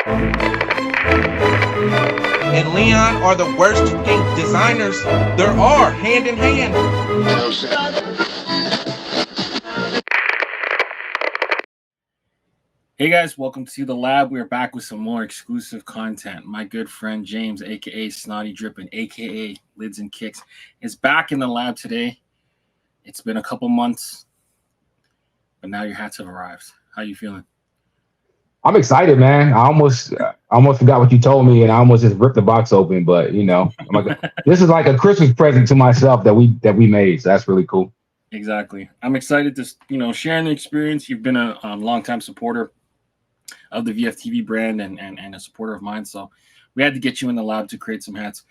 and Leon are the worst pink designers there are, hand in hand. Hey guys, welcome to the lab. We're back with some more exclusive content. My good friend James, aka Snottie Drippen, aka Lids and Kicks, is back in the lab today. It's been a couple months, but now your hats have arrived. How you feeling? I'm excited, man. I almost forgot what you told me, and I almost just ripped the box open. But I'm like, this is like a Christmas present to myself that we made. So that's really cool. Exactly. I'm excited to sharing the experience. You've been a longtime supporter of the VFTV brand and a supporter of mine. So we had to get you in the lab to create some hats.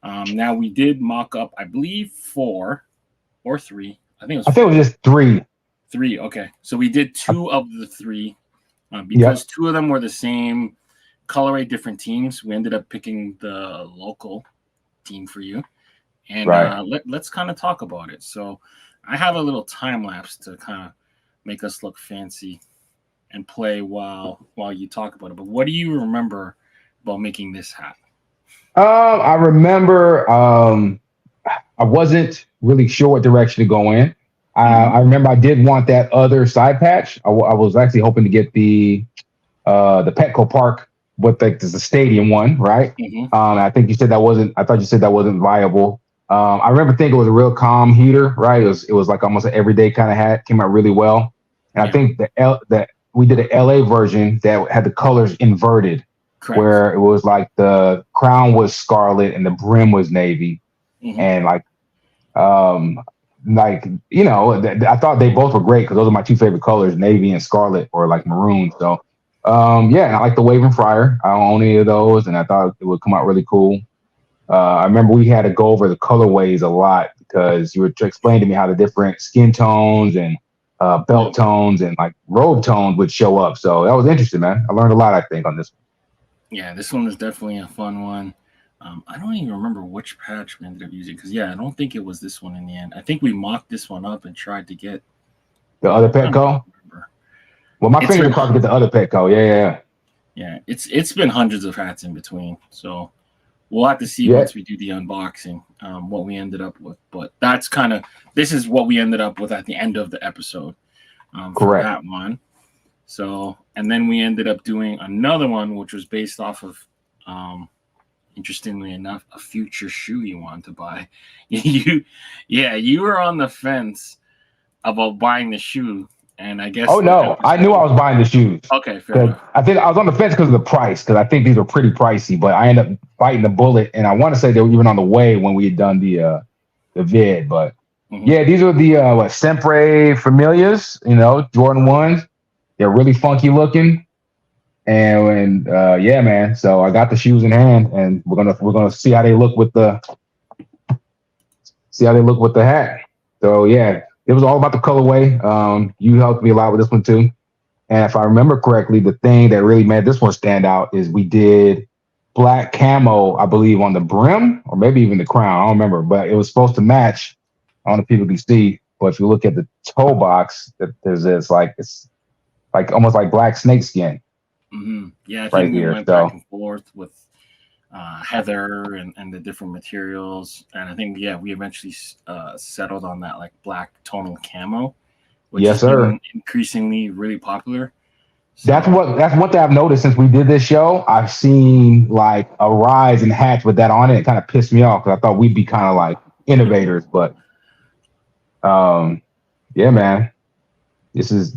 Now we did mock up, I believe, 4 or 3. I think it was. I think it was just 3. 3. Okay, so we did 2 of the 3 because 2 of them were the same colorway, different teams. We ended up picking the local team for you, and Right. let's kind of talk about it. So I have a little time lapse to kind of make us look fancy and play while you talk about it. But what do you remember about making this hat? I remember I wasn't really sure what direction to go in. I remember I did want that other side patch. I was actually hoping to get the Petco Park with like the stadium one, right? I think you said that wasn't. I thought you said that wasn't viable. I remember thinking it was a real calm heater, right? It was like almost an everyday kind of hat. Came out really well, and I think that we did an LA version that had the colors inverted. Correct. Where it was like the crown was scarlet and the brim was navy, and I thought they both were great because those are my 2 favorite colors, navy and scarlet, or like maroon. So and I like the waving fryer. I don't own any of those, and I thought it would come out really cool. I remember we had to go over the colorways a lot because you were explaining to me how the different skin tones and belt tones and like robe tones would show up. So that was interesting, man. I learned a lot, I think, on this one. Yeah, this one was definitely a fun one. I don't even remember which patch we ended up using because, I don't think it was this one in the end. I think we mocked this one up and tried to get the other Petco. Well, my fingers are crossed to get the other Petco. Yeah. It's been hundreds of hats in between, so we'll have to see once we do the unboxing what we ended up with. But this is what we ended up with at the end of the episode. For that one. So, and then we ended up doing another one, which was based off of, interestingly enough, a future shoe you wanted to buy. You were on the fence about buying the shoe, and I guess. Oh no, I knew I was buying the shoes. Okay, fair enough. I think I was on the fence because of the price, because I think these were pretty pricey. But I ended up biting the bullet, and I want to say they were even on the way when we had done the vid. But these are the Sempre Familias, Jordan 1s. They're really funky looking, and man. So I got the shoes in hand, and we're gonna see how they look with the hat. So it was all about the colorway. You helped me a lot with this one too, and if I remember correctly, the thing that really made this one stand out is we did black camo, I believe, on the brim or maybe even the crown. I don't remember, but it was supposed to match. I don't know if people can see, but if you look at the toe box, it's like almost like black snakeskin. Yeah, I think we went back and forth with heather and the different materials, and I think we eventually settled on that like black tonal camo, which is increasingly really popular. So, that's one thing I've noticed since we did this show. I've seen like a rise in hats with that on it. It kind of pissed me off because I thought we'd be kind of like innovators, but man, this is.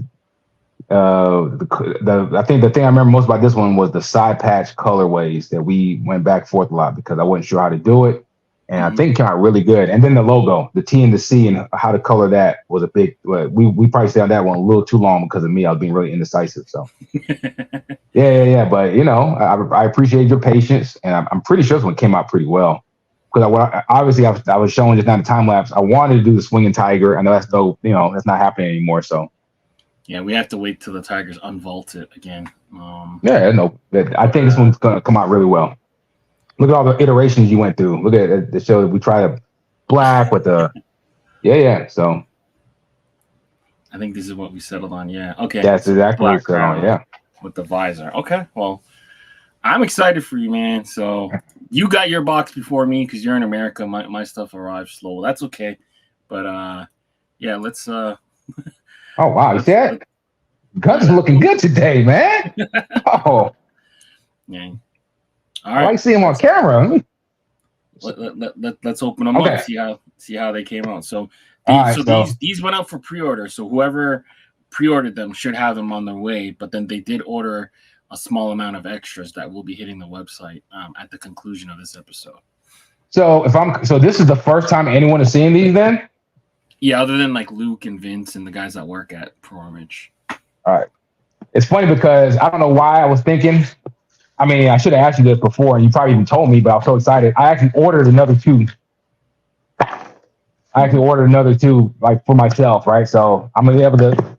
I think the thing I remember most about this one was the side patch colorways that we went back and forth a lot because I wasn't sure how to do it, and I think it came out really good. And then the logo, the T and the C, and how to color that was a big. We probably stayed on that one a little too long because of me. I was being really indecisive. So yeah. But I appreciate your patience, and I'm pretty sure this one came out pretty well. Because I was showing just now the time lapse. I wanted to do the swinging tiger. I know that's that's not happening anymore. So. Yeah, we have to wait till the Tigers unvault it again. I think this one's gonna come out really well. Look at all the iterations you went through. Look at the show that we tried a black with the So I think this is what we settled on. Yeah. Okay. That's exactly what we settled on. Yeah. With the visor. Okay. Well, I'm excited for you, man. So you got your box before me because you're in America. My stuff arrived slow. That's okay. But yeah, let's Oh wow, you see that? Guns looking good today, man. Oh, yeah. All I right. like seeing them on camera. Let's open them up. See how they came out. So these went out for pre-order. So whoever pre-ordered them should have them on their way. But then they did order a small amount of extras that will be hitting the website at the conclusion of this episode. So this is the first time anyone is seeing these then? Yeah, other than like Luke and Vince and the guys that work at Pro Image. All right. It's funny because I don't know why I was thinking. I mean, I should have asked you this before, and you probably even told me, but I was so excited. I actually ordered another two. Like for myself, right? So I'll be able to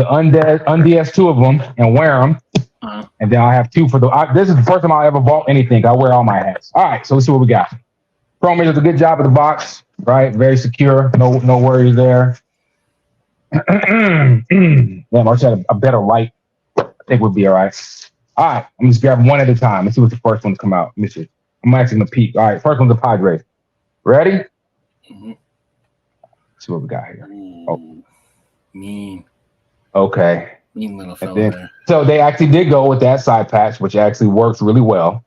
unds two of them and wear them. And then I have two for this is the first time I ever bought anything. I wear all my hats. All right, so let's see what we got. Pro Image does a good job of the box, right? Very secure. No worries there. Damn, I wish I had a better light. I think we'd be all right. All right, I'm just grabbing one at a time. Let's see what the first ones come out. Let me see. I'm actually gonna peek. All right, first one's the Padres. Ready? Mm-hmm. Let's see what we got here. Oh, mean. Okay. Mean little fella there. So they actually did go with that side patch, which actually works really well.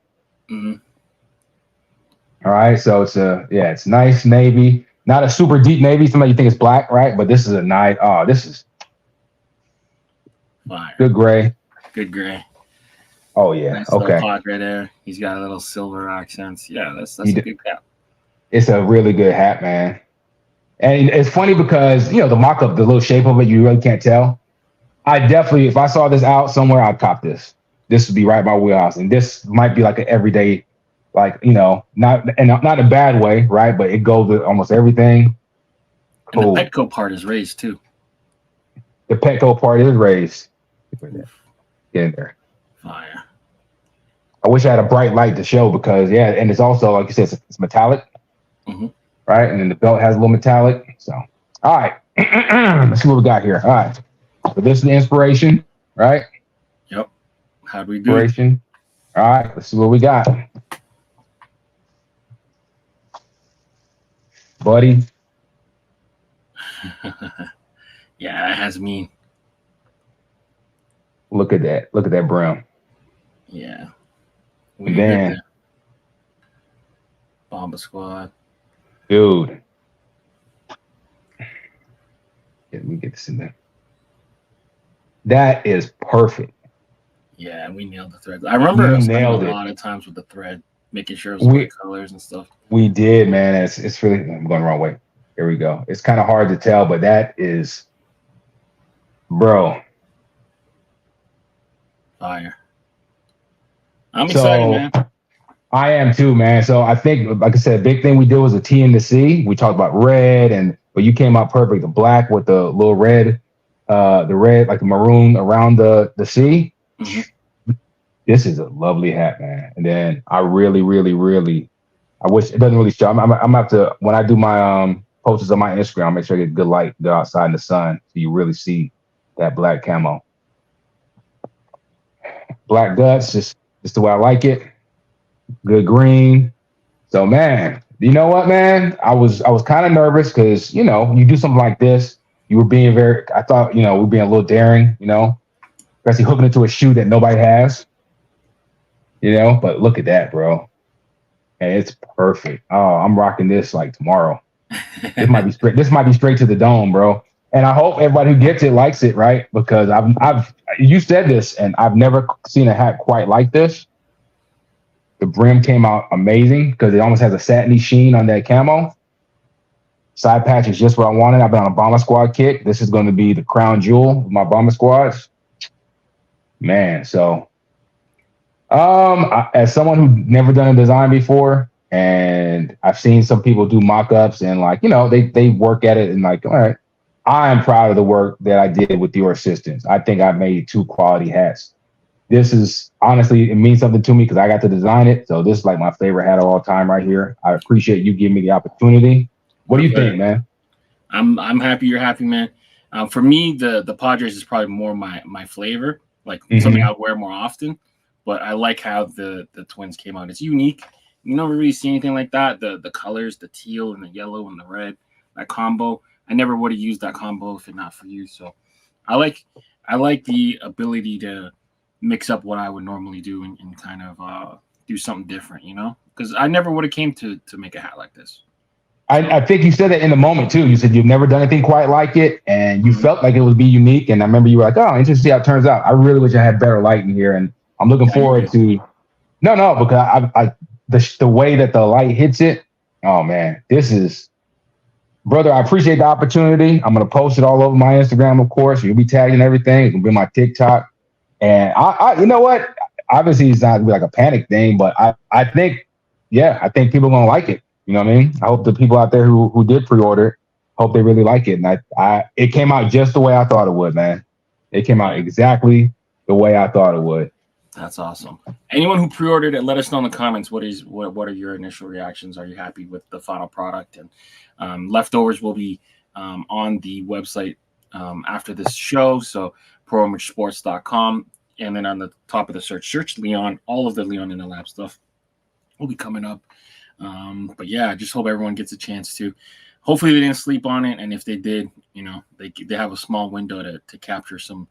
Mm-hmm. All right, so it's nice navy, not a super deep navy. Somebody you think it's black, right? But this is a nice. Oh, this is fire. Good gray. Good gray. Oh yeah. Nice okay. Pod right there. He's got a little silver accents. Yeah, that's a good cap. It's a really good hat, man. And it's funny because the mock-up, the little shape of it, you really can't tell. I definitely, if I saw this out somewhere, I'd cop this. This would be right in my wheelhouse, and this might be like an everyday, not in a bad way, right? But it goes with almost everything. Cool. And the Petco part is raised too. The Petco part is raised. Get in there. Fire. I wish I had a bright light to show because and it's also like you said, it's metallic, right? And then the belt has a little metallic. So, all right, let's see what we got here. All right, so this is the inspiration, right? Yep. How do we do? Inspiration. All right, let's see what we got, buddy. Yeah, it has mean. Look at that. Look at that brim. Yeah. Man. Bomba Squad. Dude. Let me get this in there. That is perfect. Yeah, we nailed the thread. I remember spending a lot of times with the thread, making sure it was good colors and stuff. We did, man. It's really, I'm going the wrong way. Here we go. It's kind of hard to tell, but that is, bro. Fire. I'm excited, man. I am too, man. So I think, like I said, big thing we did was a T and the C. We talked about red, but you came out perfect. The black with the little red, the red, like the maroon around the C. Mm-hmm. This is a lovely hat, man. And then I really, really, really, I wish it doesn't really show. I'm gonna have to, when I do my posters on my Instagram, I'll make sure I get good light, go outside in the sun, so you really see that black camo. Black guts, just the way I like it. Good green. So, man, you know what, man? I was kind of nervous because, you do something like this. You were being I thought, we're being a little daring, especially hooking into a shoe that nobody has, but look at that, bro. And it's perfect. Oh, I'm rocking this like tomorrow. This might be straight to the dome, bro. And I hope everybody who gets it likes it, right? Because you said this, and I've never seen a hat quite like this. The brim came out amazing because it almost has a satiny sheen on that camo. Side patch is just what I wanted. I've been on a Bomber Squad kick. This is going to be the crown jewel of my Bomber Squads. Man, so as someone who's never done a design before, and I've seen some people do mock-ups and they work at it and all right, I am proud of the work that I did with your assistance. I think I made 2 quality hats. This is honestly, it means something to me because I got to design it. So this is like my favorite hat of all time right here. I appreciate you giving me the opportunity. What do you think, man? I'm happy you're happy, man. For me, the Padres is probably more my flavor, like something I wear more often. but I like how the twins came out. It's unique. You never really see anything like that. The colors, the teal and the yellow and the red, that combo. I never would have used that combo if it not for you. So I like the ability to mix up what I would normally do and kind of do something different, you know? Because I never would have came to make a hat like this. I think you said that in the moment too. You said you've never done anything quite like it, and you felt like it would be unique. And I remember you were like, "Oh, interesting to see how it turns out." I really wish I had better lighting here, and I'm looking forward to. No, because the way that the light hits it. Oh man, this is, brother. I appreciate the opportunity. I'm gonna post it all over my Instagram, of course. You'll be tagging everything. It's gonna be my TikTok, and you know what? Obviously, it's not gonna be like a panic thing, but I think people are gonna like it. You know what I mean? I hope the people out there who did pre-order, hope they really like it. And it came out just the way I thought it would, man. It came out exactly the way I thought it would. That's awesome. Anyone who pre-ordered it, let us know in the comments what are your initial reactions? Are you happy with the final product? And leftovers will be on the website after this show. So proimagesports.com. And then on the top of the search Leon. All of the Leon in the Lab stuff will be coming up. But yeah, I just hope everyone gets a chance to. Hopefully they didn't sleep on it, and if they did, you know, they have a small window to capture some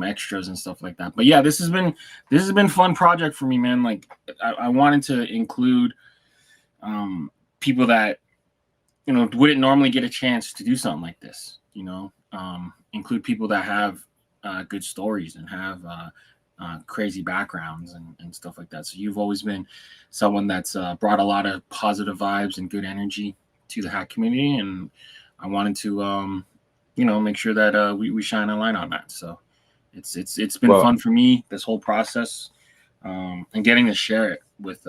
extras and stuff like that. But yeah, this has been fun project for me, man. Like I wanted to include people that, you know, wouldn't normally get a chance to do something like this. You know, include people that have good stories and have crazy backgrounds and stuff like that. So you've always been someone that's brought a lot of positive vibes and good energy to the hat community, and I wanted to you know, make sure that we shine a light on that. So it's been fun for me, this whole process, and getting to share it with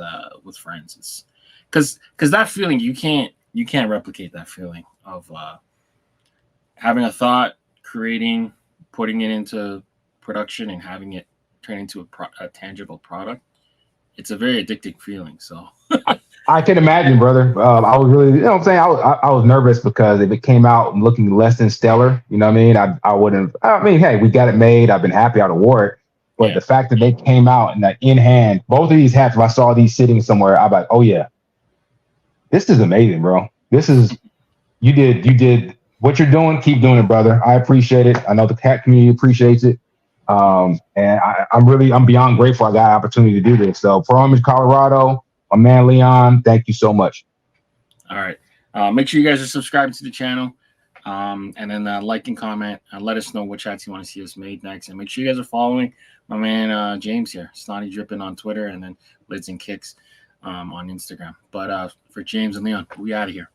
friends. It's because that feeling, you can't replicate that feeling of having a thought, creating, putting it into production, and having it turn into a tangible product. It's a very addicting feeling. So I can imagine, brother. I was really, you know what I'm saying? I was nervous because if it came out looking less than stellar, you know what I mean? I wouldn't, I mean, hey, we got it made. I've been happy I wore it. But the fact that they came out and that in hand, both of these hats, if I saw these sitting somewhere, I'm like, oh yeah, this is amazing, bro. This is, you did what you're doing. Keep doing it, brother. I appreciate it. I know the hat community appreciates it. And I'm beyond grateful I got an opportunity to do this. So Pro Image Colorado, my man Leon, thank you so much. All right. Make sure you guys are subscribing to the channel. And then like and comment. Let us know which hats you want to see us made next. And make sure you guys are following my man James here, Snottie Drippen on Twitter, and then Lids and Kicks on Instagram. But for James and Leon, we out of here.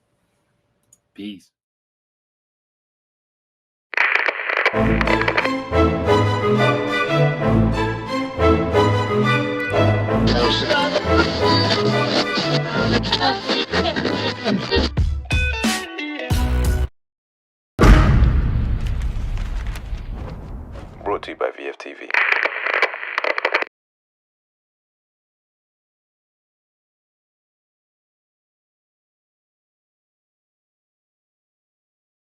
Peace. No,